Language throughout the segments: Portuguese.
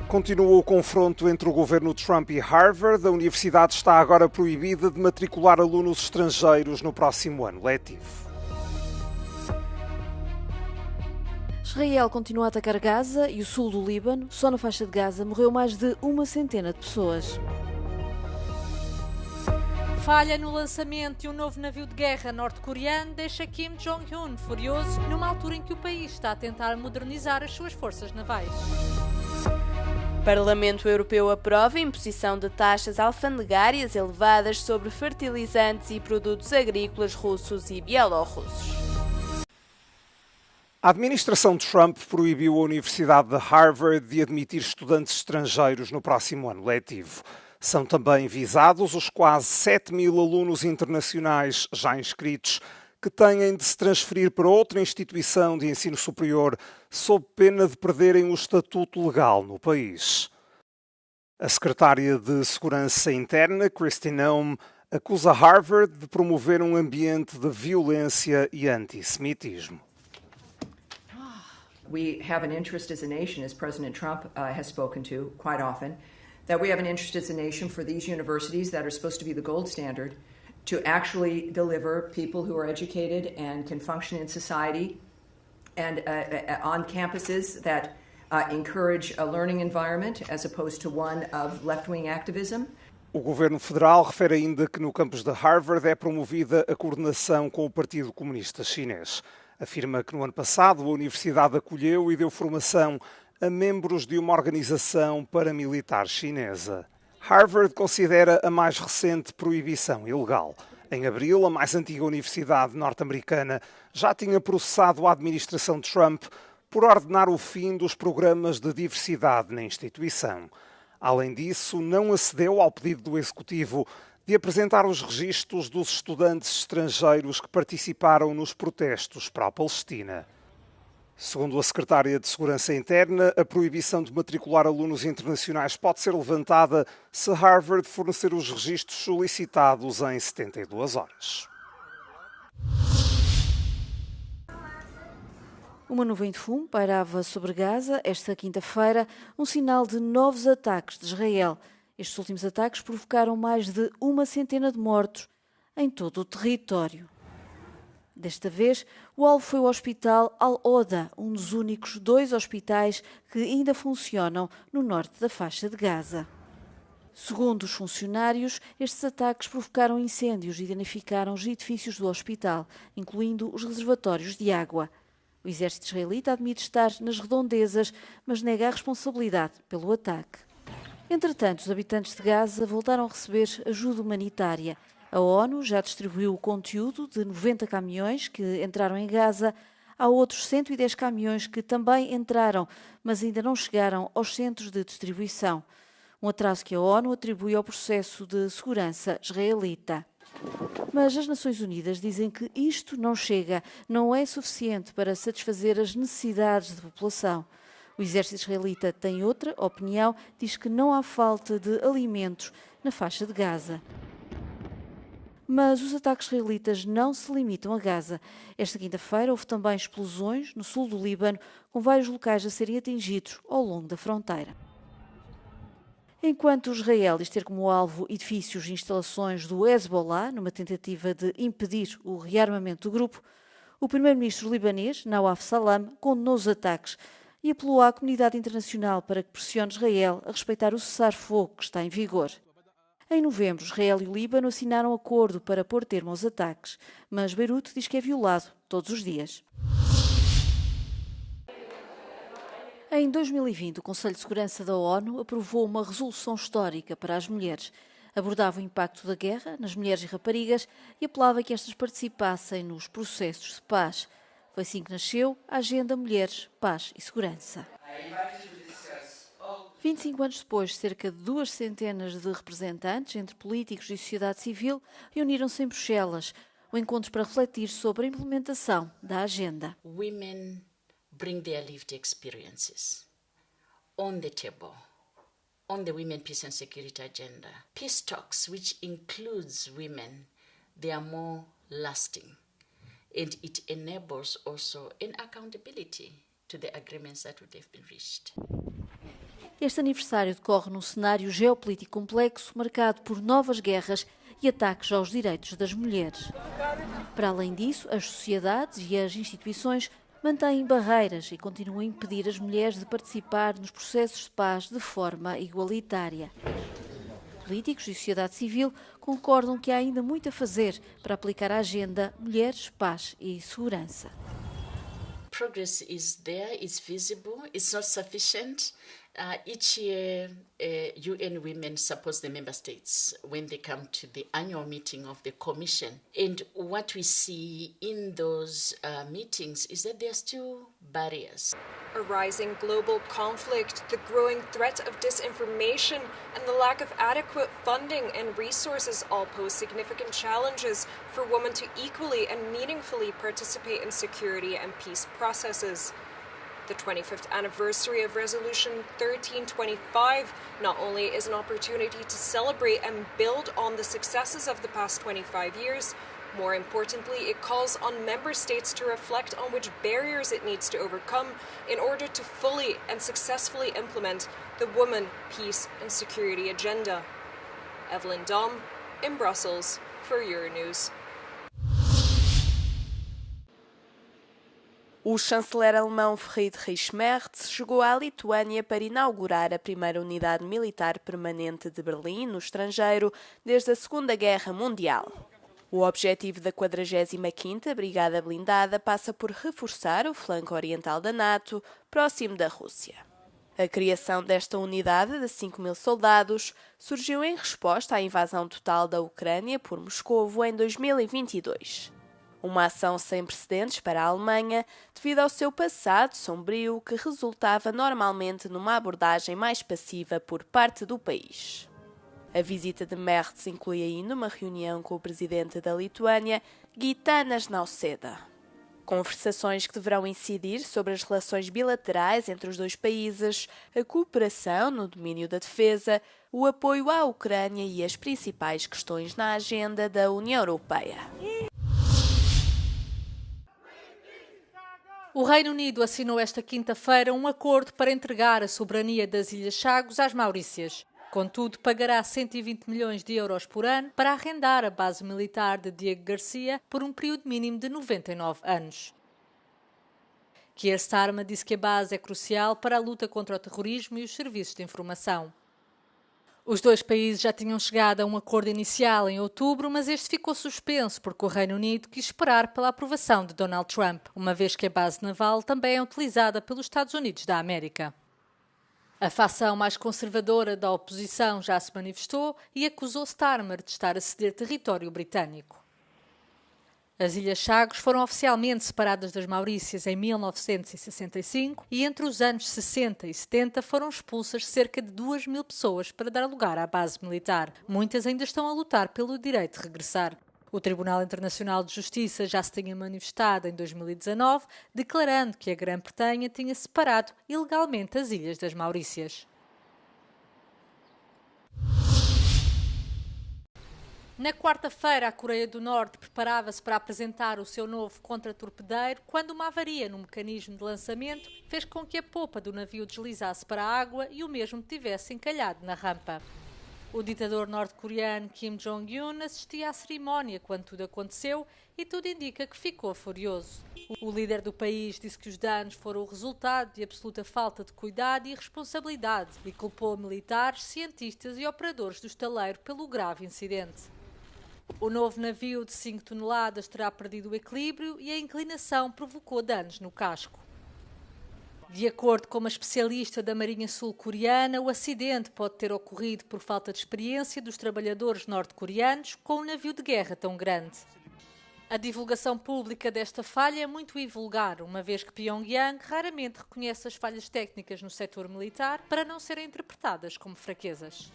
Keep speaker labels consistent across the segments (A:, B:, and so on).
A: Continua o confronto entre o governo Trump e Harvard. A universidade está agora proibida de matricular alunos estrangeiros no próximo ano letivo.
B: Israel continua a atacar Gaza e o sul do Líbano. Só na faixa de Gaza morreu mais de 100 de pessoas.
C: Falha no lançamento de um novo navio de guerra norte-coreano deixa Kim Jong-un furioso numa altura em que o país está a tentar modernizar as suas forças navais.
D: Parlamento Europeu aprova a imposição de taxas alfandegárias elevadas sobre fertilizantes e produtos agrícolas russos e bielorrussos.
A: A administração Trump proibiu a Universidade de Harvard de admitir estudantes estrangeiros no próximo ano letivo. São também visados os quase 7.000 alunos internacionais já inscritos que têm de se transferir para outra instituição de ensino superior sob pena de perderem o estatuto legal no país. A secretária de Segurança Interna, Kristi Noem, acusa Harvard de promover um ambiente de violência e antissemitismo.
E: We have an interest as a nation, as President Trump has spoken to quite often, that we have an interest as a nation for these universities that are supposed to be the gold standard to actually deliver people who are educated and can function in society and on campuses that encourage a learning environment as opposed to one of left-wing activism.
A: O governo federal refere ainda que no campus de Harvard é promovida a coordenação com o Partido Comunista Chinês. Afirma que no ano passado a universidade acolheu e deu formação a membros de uma organização paramilitar chinesa. Harvard considera a mais recente proibição ilegal. Em abril, a mais antiga universidade norte-americana já tinha processado a administração Trump por ordenar o fim dos programas de diversidade na instituição. Além disso, não acedeu ao pedido do executivo de apresentar os registros dos estudantes estrangeiros que participaram nos protestos pró-Palestina. Segundo a secretária de Segurança Interna, a proibição de matricular alunos internacionais pode ser levantada se Harvard fornecer os registros solicitados em 72 horas.
B: Uma nuvem de fumo pairava sobre Gaza esta quinta-feira, um sinal de novos ataques de Israel. Estes últimos ataques provocaram mais de 100 de mortos em todo o território. Desta vez, o alvo foi o Hospital Al-Oda, um dos únicos 2 hospitais que ainda funcionam no norte da faixa de Gaza. Segundo os funcionários, estes ataques provocaram incêndios e danificaram os edifícios do hospital, incluindo os reservatórios de água. O exército israelita admite estar nas redondezas, mas nega a responsabilidade pelo ataque. Entretanto, os habitantes de Gaza voltaram a receber ajuda humanitária. A ONU já distribuiu o conteúdo de 90 caminhões que entraram em Gaza. Há outros 110 caminhões que também entraram, mas ainda não chegaram aos centros de distribuição. Um atraso que a ONU atribui ao processo de segurança israelita. Mas as Nações Unidas dizem que isto não chega, não é suficiente para satisfazer as necessidades da população. O exército israelita tem outra opinião, diz que não há falta de alimentos na faixa de Gaza. Mas os ataques israelitas não se limitam a Gaza. Esta quinta-feira houve também explosões no sul do Líbano, com vários locais a serem atingidos ao longo da fronteira. Enquanto Israel diz ter como alvo edifícios e instalações do Hezbollah, numa tentativa de impedir o rearmamento do grupo, o primeiro-ministro libanês, Nawaf Salam, condenou os ataques e apelou à comunidade internacional para que pressione Israel a respeitar o cessar-fogo que está em vigor. Em novembro, Israel e o Líbano assinaram um acordo para pôr termo aos ataques, mas Beirute diz que é violado todos os dias. Em 2020, o Conselho de Segurança da ONU aprovou uma resolução histórica para as mulheres. Abordava o impacto da guerra nas mulheres e raparigas e apelava que estas participassem nos processos de paz. Foi assim que nasceu a Agenda Mulheres, Paz e Segurança. 25 anos depois, cerca de 200 de representantes, entre políticos e sociedade civil, reuniram-se em Bruxelas, um encontro para refletir sobre a implementação da agenda.
F: Women bring their lived experiences on the table, on the Women, Peace and Security agenda. Peace talks, which includes women, they are more lasting, and it enables also an accountability to the agreements that would have been reached.
B: Este aniversário decorre num cenário geopolítico complexo marcado por novas guerras e ataques aos direitos das mulheres. Para além disso, as sociedades e as instituições mantêm barreiras e continuam a impedir as mulheres de participar nos processos de paz de forma igualitária. Políticos e sociedade civil concordam que há ainda muito a fazer para aplicar a agenda Mulheres, Paz e Segurança.
F: Progress is there, it's visible, it's not sufficient. Each year, UN Women supports the member states when they come to the annual meeting of the Commission. And what we see in those meetings is that there are still barriers.
G: A rising global conflict, the growing threat of disinformation, and the lack of adequate funding and resources all pose significant challenges for women to equally and meaningfully participate in security and peace processes. The 25th anniversary of Resolution 1325 not only is an opportunity to celebrate and build on the successes of the past 25 years, more importantly, it calls on member states to reflect on which barriers it needs to overcome in order to fully and successfully implement the Women, Peace and Security Agenda. Evelyn Dom, in Brussels, for Euronews.
D: O chanceler alemão Friedrich Merz chegou à Lituânia para inaugurar a primeira unidade militar permanente de Berlim, no estrangeiro, desde a Segunda Guerra Mundial. O objetivo da 45ª Brigada Blindada passa por reforçar o flanco oriental da NATO, próximo da Rússia. A criação desta unidade de 5.000 soldados surgiu em resposta à invasão total da Ucrânia por Moscovo em 2022. Uma ação sem precedentes para a Alemanha devido ao seu passado sombrio que resultava normalmente numa abordagem mais passiva por parte do país. A visita de Merz inclui ainda uma reunião com o presidente da Lituânia, Gitanas Nausėda. Conversações que deverão incidir sobre as relações bilaterais entre os dois países, a cooperação no domínio da defesa, o apoio à Ucrânia e as principais questões na agenda da União Europeia.
C: O Reino Unido assinou esta quinta-feira um acordo para entregar a soberania das Ilhas Chagos às Maurícias. Contudo, pagará 120 milhões de euros por ano para arrendar a base militar de Diego Garcia por um período mínimo de 99 anos. Keir Starmer disse que a base é crucial para a luta contra o terrorismo e os serviços de informação. Os dois países já tinham chegado a um acordo inicial em outubro, mas este ficou suspenso porque o Reino Unido quis esperar pela aprovação de Donald Trump, uma vez que a base naval também é utilizada pelos Estados Unidos da América. A facção mais conservadora da oposição já se manifestou e acusou Starmer de estar a ceder território britânico. As Ilhas Chagos foram oficialmente separadas das Maurícias em 1965 e entre os anos 60 e 70 foram expulsas cerca de 2.000 pessoas para dar lugar à base militar. Muitas ainda estão a lutar pelo direito de regressar. O Tribunal Internacional de Justiça já se tinha manifestado em 2019, declarando que a Grã-Bretanha tinha separado ilegalmente as Ilhas das Maurícias. Na quarta-feira, a Coreia do Norte preparava-se para apresentar o seu novo contratorpedeiro quando uma avaria no mecanismo de lançamento fez com que a popa do navio deslizasse para a água e o mesmo tivesse encalhado na rampa. O ditador norte-coreano Kim Jong-un assistia à cerimónia quando tudo aconteceu e tudo indica que ficou furioso. O líder do país disse que os danos foram o resultado de absoluta falta de cuidado e responsabilidade e culpou militares, cientistas e operadores do estaleiro pelo grave incidente. O novo navio de 5 toneladas terá perdido o equilíbrio e a inclinação provocou danos no casco. De acordo com uma especialista da Marinha Sul-Coreana, o acidente pode ter ocorrido por falta de experiência dos trabalhadores norte-coreanos com um navio de guerra tão grande. A divulgação pública desta falha é muito invulgar, uma vez que Pyongyang raramente reconhece as falhas técnicas no setor militar para não serem interpretadas como fraquezas.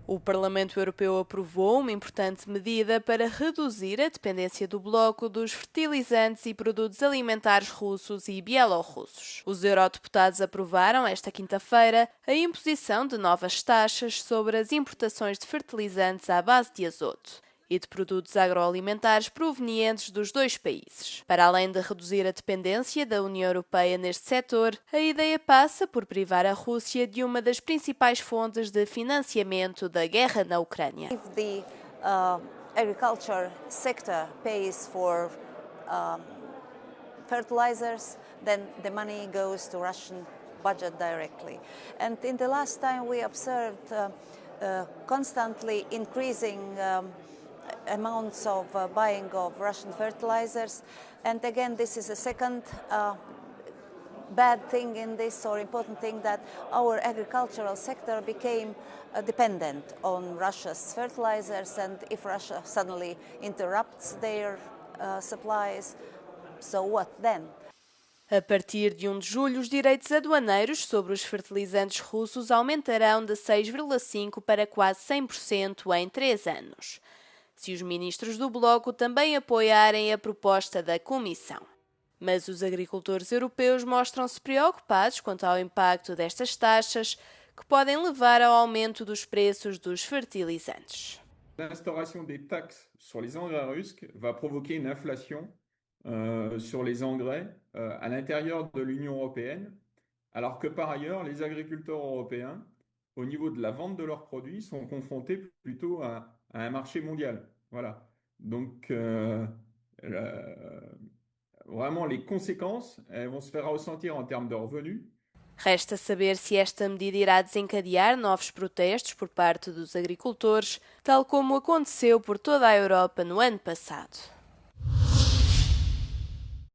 D: O Parlamento Europeu aprovou uma importante medida para reduzir a dependência do bloco dos fertilizantes e produtos alimentares russos e bielorrussos. Os eurodeputados aprovaram esta quinta-feira a imposição de novas taxas sobre as importações de fertilizantes à base de azoto. e de produtos agroalimentares provenientes dos dois países. Para além de reduzir a dependência da União Europeia neste setor, a ideia passa por privar a Rússia de uma das principais fontes de financiamento da guerra na Ucrânia.
H: If the agriculture sector pays for fertilizers, then the money goes to Russian budget directly. And in the last time we observed constantly increasing amounts of buying of Russian fertilizers. And again, this is a second bad thing in this, or important thing, that our agricultural sector became dependent on Russia's fertilizers, and if Russia suddenly interrupts their supplies, so what then?
D: A partir de 1 de julho, os direitos aduaneiros sobre os fertilizantes russos aumentarão de 6,5% para quase 100% em 3 anos, se os ministros do bloco também apoiarem a proposta da Comissão. Mas os agricultores europeus mostram-se preocupados quanto ao impacto destas taxas, que podem levar ao aumento dos preços dos fertilizantes.
I: L'instauration des taxes sur les engrais russes va provoquer une inflation sur les engrais à l'intérieur de l'Union européenne, alors que par ailleurs, les agriculteurs européens, au niveau de la vente de leurs produits, sont confrontés plutôt à un marché mondial. Voilà. Donc, vraiment, les conséquences vont se faire ressentir en termes de revenus.
D: Resta saber se esta medida irá desencadear novos protestos por parte dos agricultores, tal como aconteceu por toda a Europa no ano passado.